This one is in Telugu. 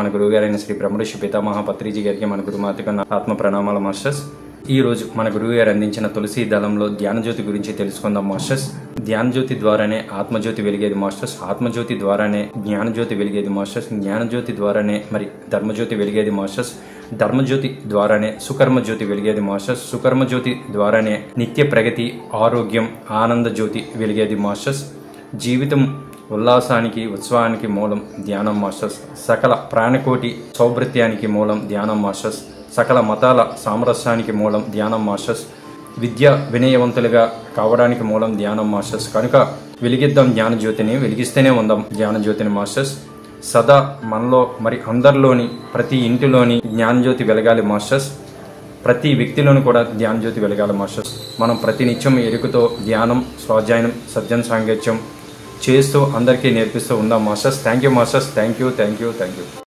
మన గురువుగారైన శ్రీ బ్రహ్మర్షి పితామహ పత్రిజీ గారికి, మన గురుమాతకు ఆత్మ ప్రణామాల మాస్టర్స్. ఈ రోజు మన గురువు గారు అందించిన తులసి దళంలో ధ్యానజ్యోతి గురించి తెలుసుకుందాం మాస్టర్స్. ధ్యానజ్యోతి ద్వారానే ఆత్మజ్యోతి వెలిగేది మాస్టర్స్. ఆత్మజ్యోతి ద్వారానే జ్ఞానజ్యోతి వెలిగేది మాస్టర్స్. జ్ఞానజ్యోతి ద్వారానే మరి ధర్మజ్యోతి వెలిగేది మాస్టర్స్. ధర్మజ్యోతి ద్వారానే సుకర్మజ్యోతి వెలిగేది మాస్టర్స్. సుకర్మజ్యోతి ద్వారానే నిత్య ప్రగతి, ఆరోగ్యం, ఆనంద జ్యోతి వెలిగేది మాస్టర్స్. జీవితం ఉల్లాసానికి, ఉత్సవానికి మూలం ధ్యానం మాస్టర్స్. సకల ప్రాణకోటి సౌభృత్యానికి మూలం ధ్యానం మాస్టర్స్. సకల మతాల సామరస్యానికి మూలం ధ్యానం మాస్టర్స్. విద్య వినయవంతులుగా కావడానికి మూలం ధ్యానం మాస్టర్స్. కనుక వెలిగిద్దాం జ్ఞానజ్యోతిని, వెలిగిస్తూనే ఉందాం జ్ఞానజ్యోతిని మాస్టర్స్. సదా మనలో మరి అందరిలోని ప్రతి ఇంటిలోని జ్ఞానజ్యోతి వెలగాలి మాస్టర్స్. ప్రతి వ్యక్తిలోనూ కూడా ధ్యానజ్యోతి వెలగాలి మాస్టర్స్. మనం ప్రతినిత్యం ఎరుకుతో ధ్యానం, స్వాధ్యాయం, సజ్జన సాంగత్యం చేస్తూ అందరికీ నేర్పిస్తూ ఉందాం masters. Thank you masters. Thank you.